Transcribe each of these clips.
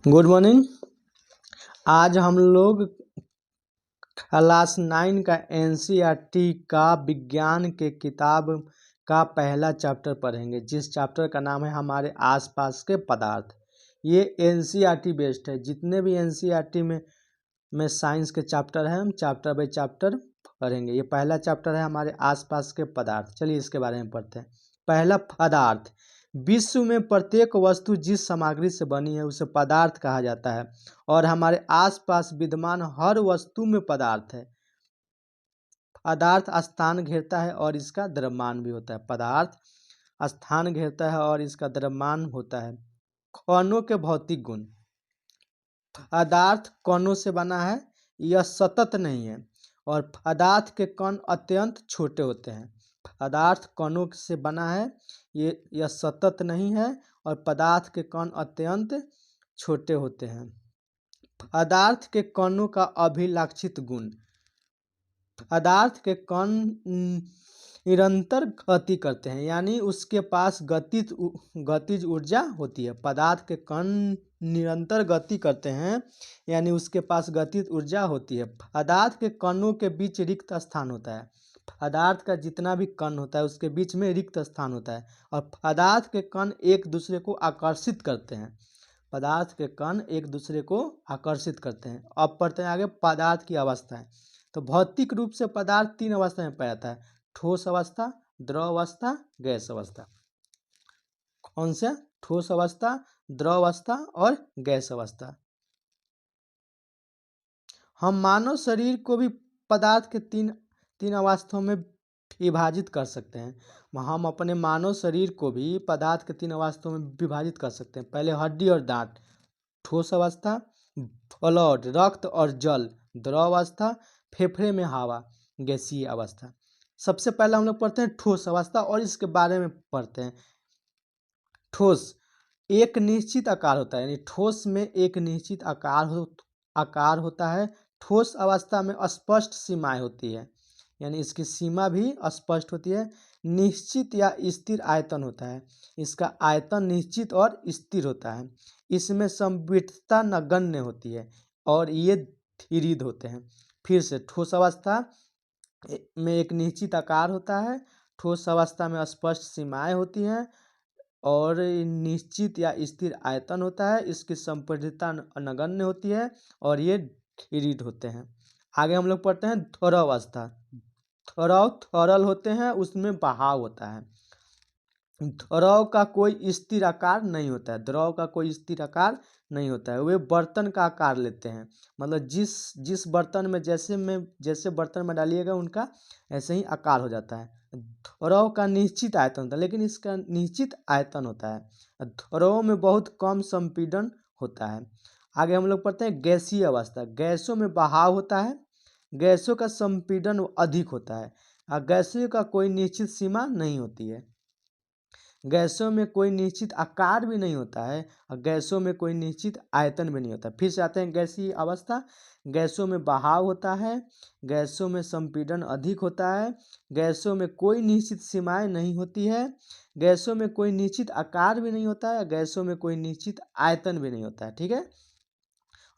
Good morning. आज हम लोग क्लास 9 का एनसीईआरटी का विज्ञान के किताब का पहला चैप्टर पढ़ेंगे, जिस चैप्टर का नाम है हमारे आसपास के पदार्थ। ये एनसीईआरटी बेस्ड है। जितने भी एनसीईआरटी में साइंस के चैप्टर हैं, हम चैप्टर बाय चैप्टर पढ़ेंगे। ये पहला चैप्टर है हमारे आसपास के पदार्थ। चलिए इसके बारे में पढ़ते हैं। पहला, पदार्थ। विश्व में प्रत्येक वस्तु जिस सामग्री से बनी है उसे पदार्थ कहा जाता है, और हमारे आसपास विद्यमान हर वस्तु में पदार्थ है। पदार्थ स्थान घेरता है और इसका द्रव्यमान भी होता है। पदार्थ स्थान घेरता है और इसका द्रव्यमान होता है। कणों के भौतिक गुण। पदार्थ कणों से बना है, यह सतत नहीं है, और पदार्थ के कण अत्यंत छोटे होते हैं। पदार्थ कणों से बना है, यह सतत नहीं है, और पदार्थ के कण अत्यंत छोटे होते हैं। पदार्थ के कणों का अभिलक्षित गुण। पदार्थ के कण निरंतर गति करते हैं, यानी उसके पास गतिज ऊर्जा होती है। पदार्थ के कण निरंतर गति करते हैं, यानी उसके पास गतिज ऊर्जा होती है। पदार्थ के कणों के बीच रिक्त स्थान होता है। पदार्थ का जितना भी कण होता है उसके बीच में रिक्त स्थान होता है, और पदार्थ के कण एक दूसरे को आकर्षित करते हैं। पदार्थ के कण एक दूसरे को आकर्षित करते हैं। अब पढ़ते हैं आगे पदार्थ की अवस्थाएं। तो भौतिक रूप से पदार्थ 3 अवस्था में पाया जाता है: ठोस अवस्था, द्रव अवस्था, गैस अवस्था। कौन से? ठोस अवस्था, द्रव अवस्था और गैस अवस्था। हम मानव शरीर को भी पदार्थ के तीन अवस्थाओं में विभाजित कर सकते हैं। हम अपने मानव शरीर को भी पदार्थ के 3 अवस्थाओं में विभाजित कर सकते हैं। पहले हड्डी और दांत, ठोस अवस्था; ब्लड, रक्त और जल, द्रव अवस्था; फेफड़े में हवा, गैसीय अवस्था। सबसे पहले हम लोग पढ़ते हैं ठोस अवस्था, और इसके बारे में पढ़ते हैं। ठोस एक निश्चित आकार होता है, यानी ठोस में एक निश्चित आकार होता है। ठोस अवस्था में स्पष्ट सीमाएं होती है, यानी इसकी सीमा भी स्पष्ट होती है। निश्चित या स्थिर आयतन होता है, इसका आयतन निश्चित और स्थिर होता है। इसमें संवितता नगण्य होती है, और ये धीरिद होते हैं। फिर से, ठोस अवस्था में एक निश्चित आकार होता है, ठोस अवस्था में स्पष्ट सीमाएं होती हैं, और निश्चित या स्थिर आयतन होता है। इसकी संपीड़ितता नगण्य होती है, और ये धीरिद होते हैं। आगे हम लोग पढ़ते हैं द्रव अवस्था। द्रव तरल होते हैं, उसमें बहाव होता है। द्रव का कोई स्थिर आकार नहीं होता है। द्रव का कोई स्थिर आकार नहीं होता है, वे बर्तन का आकार लेते हैं। मतलब जिस बर्तन में जैसे बर्तन में डालिएगा उनका ऐसे ही आकार हो जाता है। द्रव का निश्चित आयतन होता है, लेकिन इसका निश्चित आयतन होता है। द्रव में बहुत कम संपीड़न होता है। आगे हम लोग पढ़ते हैं गैसीय अवस्था। गैसों में बहाव होता है, गैसों का संपीड़न अधिक होता है, और गैसों का कोई निश्चित सीमा नहीं होती है। गैसों में कोई निश्चित आकार भी नहीं होता है, और गैसों में कोई निश्चित आयतन भी नहीं होता। फिर से आते हैं गैसीय अवस्था। गैसों में बहाव होता है, गैसों में संपीड़न अधिक होता है, गैसों में कोई निश्चित सीमाएं नहीं होती है, गैसों में कोई निश्चित आकार भी नहीं होता है, गैसों में कोई निश्चित आयतन भी नहीं होता है। ठीक है।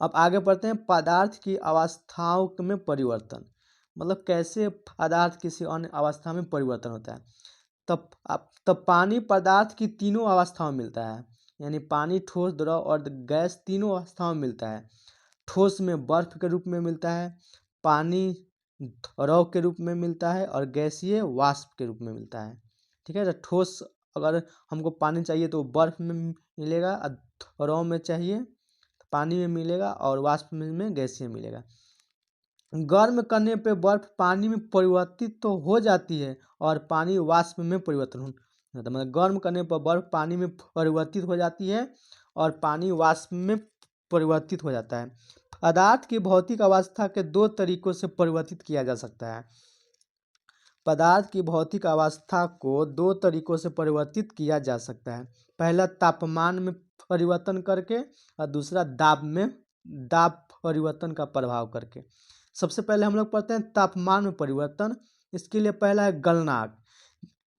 अब आगे बढ़ते हैं पदार्थ की अवस्थाओं में परिवर्तन। मतलब कैसे पदार्थ किसी अन्य अवस्था में परिवर्तन होता है। तब पानी पदार्थ की तीनों अवस्थाओं में मिलता है, यानी पानी, ठोस, द्रव और गैस तीनों अवस्थाओं में मिलता है। ठोस में बर्फ के रूप में मिलता है, पानी द्रव के रूप में मिलता है, और गैसीय वाष्प के रूप में मिलता है। ठीक है। तो ठोस अगर हमको पानी चाहिए तो बर्फ में मिलेगा, और द्रव में चाहिए तो पानी में मिलेगा, और वाष्प में गैसीय मिलेगा। गर्म करने पे बर्फ पानी में परिवर्तित तो हो जाती है, और पानी वाष्प में परिवर्तन हो जाता है। मतलब गर्म करने पर बर्फ पानी में परिवर्तित हो जाती है, और पानी वाष्प में परिवर्तित हो जाता है। पदार्थ की भौतिक अवस्था के 2 तरीकों से परिवर्तित किया जा सकता है। पदार्थ की भौतिक अवस्था को 2 तरीकों से परिवर्तित किया जा सकता है। पहला, तापमान में परिवर्तन करके, और दूसरा दाब परिवर्तन का प्रभाव करके। सबसे पहले हम लोग पढ़ते हैं तापमान में परिवर्तन। इसके लिए पहला है गलनांक।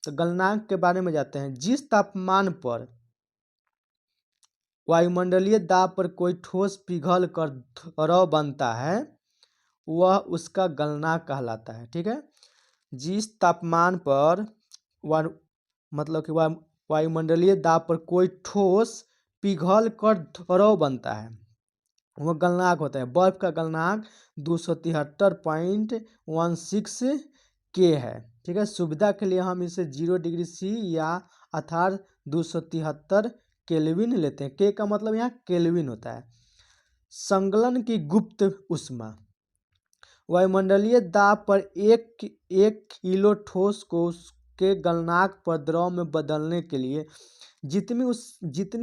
तो गलनांक के बारे में जाते हैं। जिस तापमान पर वायुमंडलीय दाब पर कोई ठोस पिघल कर द्रव बनता है वह उसका गलनांक कहलाता है। ठीक है, जिस तापमान पर मतलब कि वायुमंडलीय दाब पर कोई ठोस पिघल कर द्रव बनता है वह गलनांक होता है। बर्फ का गलनांक 273.16 के है। ठीक है, सुविधा के लिए हम इसे 0 डिग्री सी या अर्थात 273 केल्विन लेते हैं। के का मतलब यहाँ केल्विन होता है। संगलन की गुप्त ऊष्मा, वायुमंडलीय दाब पर एक किलो ठोस को उसके गलनांक पर द्रव में बदलने के लिए जितनी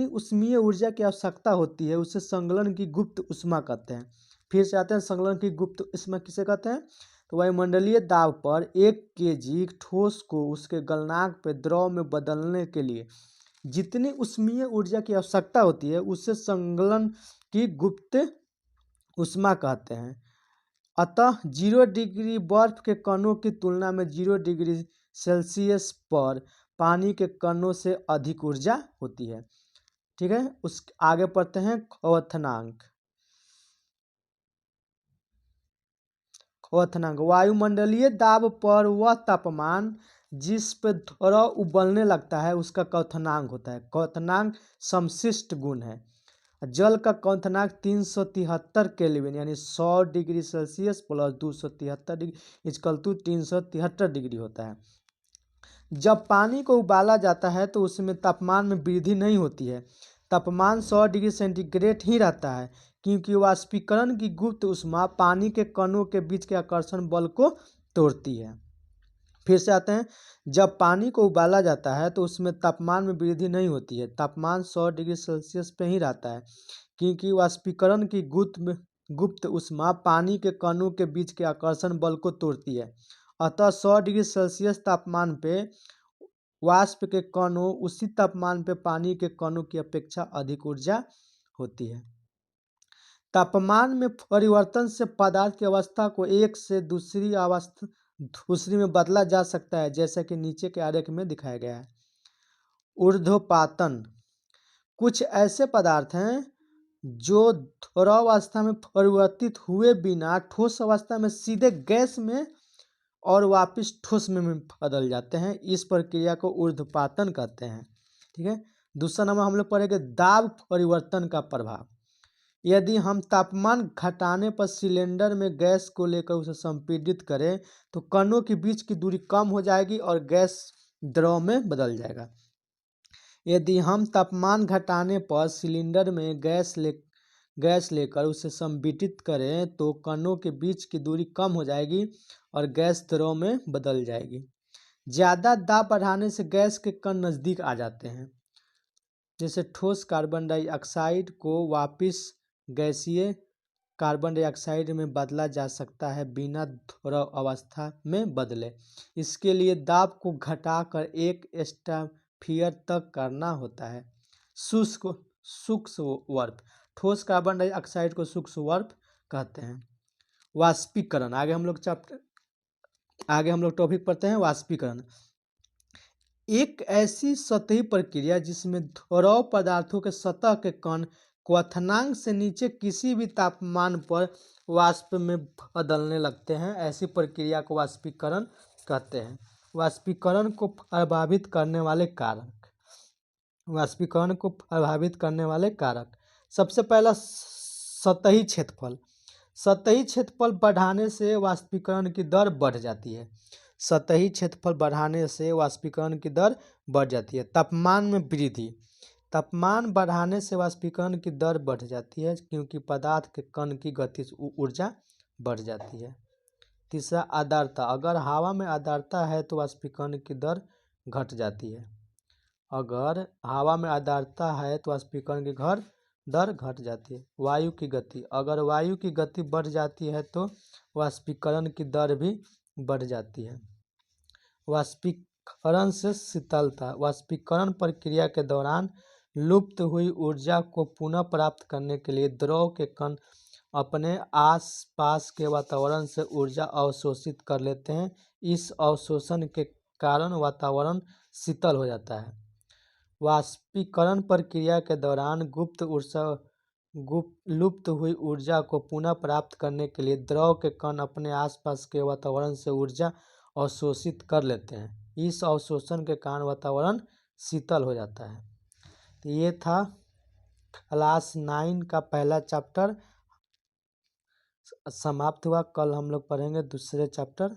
ऊष्मीय ऊर्जा की आवश्यकता होती है उसे संगलन की गुप्त ऊष्मा कहते हैं। फिर से आते हैं, संगलन की गुप्त ऊष्मा किसे कहते हैं? तो वायुमंडलीय दाब पर 1 केजी ठोस को उसके गलनांक पर द्रव में बदलने के लिए जितनी ऊष्मीय ऊर्जा की आवश्यकता होती है उसे संगलन की गुप्त ऊष्मा कहते हैं। अतः 0 डिग्री बर्फ के कणों की तुलना में 0 डिग्री सेल्सियस पर पानी के कणों से अधिक ऊर्जा होती है। ठीक है, उस आगे पढ़ते हैं क्वथनांक। क्वथनांक, वायुमंडलीय दाब पर वह तापमान जिस पर द्रव उबलने लगता है उसका क्वथनांक होता है। क्वथनांक समशिष्ट गुण है। जल का क्वथनांक 373 केल्विन यानी 100 degree Celsius plus 273 degree equal to 373 degree होता है। जब पानी को उबाला जाता है तो उसमें तापमान में वृद्धि नहीं होती है, तापमान 100 डिग्री सेंटीग्रेड ही रहता है, क्योंकि वाष्पीकरण की गुप्त ऊष्मा पानी के कणों के बीच के आकर्षण बल को तोड़ती है। फिर से आते हैं, जब पानी को उबाला जाता है तो उसमें तापमान में वृद्धि नहीं होती है, तापमान 100 डिग्री सेल्सियस पे ही रहता है, क्योंकि वाष्पीकरण की गुप्त ऊष्मा पानी के कणों के बीच के आकर्षण बल को तोड़ती है। अतः 100 डिग्री सेल्सियस तापमान पे वाष्प के कणों उसी तापमान पे पानी के कणों की अपेक्षा अधिक ऊर्जा होती है। तापमान में परिवर्तन से पदार्थ की अवस्था को एक से दूसरी में बदला जा सकता है, जैसा कि नीचे के आरेख में दिखाया गया है। ऊर्ध्वपातन, कुछ ऐसे पदार्थ हैं जो द्रव अवस्था में परिवर्तित हुए बिना ठोस अवस्था में सीधे गैस में और वापस ठोस में बदल जाते हैं। इस प्रक्रिया को ऊर्ध्वपातन कहते हैं। ठीक है, दूसरा नंबर हम लोग पढ़ेंगे दाब परिवर्तन का प्रभाव। यदि हम तापमान घटाने पर सिलेंडर में गैस को लेकर उसे संपीड़ित करें तो कणों के बीच की दूरी कम हो जाएगी और गैस द्रव में बदल जाएगा। यदि हम तापमान घटाने पर सिलेंडर में गैस लेकर उसे संपीड़ित करें तो कणों के बीच की दूरी कम हो जाएगी और गैस द्रव में बदल जाएगी। ज़्यादा दाब बढ़ाने से गैस के कण नज़दीक आ जाते हैं, जैसे ठोस कार्बन डाइऑक्साइड को वापस गैसीय कार्बन डाइऑक्साइड में बदला जा सकता है बिना द्रव अवस्था में बदले। इसके लिए दाब को घटाकर एक एटमॉस्फेयर तक करना होता है। सूक्ष्म वाष्प, ठोस कार्बन डाइऑक्साइड को सूक्ष्म वाष्प कहते हैं। वाष्पीकरण, आगे हम लोग टॉपिक पढ़ते हैं वाष्पीकरण। एक ऐसी सतही प्रक्रिया जिसमें द्रव पदार्थों के सतह के कण क्वथनांक से नीचे किसी भी तापमान पर वाष्प में बदलने लगते हैं, ऐसी प्रक्रिया को वाष्पीकरण कहते हैं। वाष्पीकरण को प्रभावित करने वाले कारक, सबसे पहला सतही क्षेत्रफल। सतही क्षेत्रफल बढ़ाने से वाष्पीकरण की दर बढ़ जाती है। सतही क्षेत्रफल बढ़ाने से वाष्पीकरण की दर बढ़ जाती है। तापमान में वृद्धि, तापमान बढ़ाने से वाष्पीकरण की दर बढ़ जाती है, क्योंकि पदार्थ के कण की गतिज ऊर्जा बढ़ जाती है। तीसरा आर्द्रता, अगर हवा में आर्द्रता है तो वाष्पीकरण की दर घट जाती है। अगर हवा में आर्द्रता है तो वाष्पीकरण की दर घट जाती है। वायु की गति, अगर वायु की गति बढ़ जाती है तो वाष्पीकरण की दर भी बढ़ जाती है। वाष्पीकरण से शीतलता, वाष्पीकरण प्रक्रिया के दौरान लुप्त हुई ऊर्जा को पुनः प्राप्त करने के लिए द्रव के कण अपने आसपास के वातावरण से ऊर्जा अवशोषित कर लेते हैं। इस अवशोषण के कारण वातावरण शीतल हो जाता है। वाष्पीकरण प्रक्रिया के दौरान लुप्त हुई ऊर्जा को पुनः प्राप्त करने के लिए द्रव के कण अपने आसपास के वातावरण से ऊर्जा अवशोषित कर लेते हैं। इस अवशोषण के कारण वातावरण शीतल हो जाता है। तो ये था क्लास 9 का पहला चैप्टर समाप्त हुआ। कल हम लोग पढ़ेंगे दूसरे चैप्टर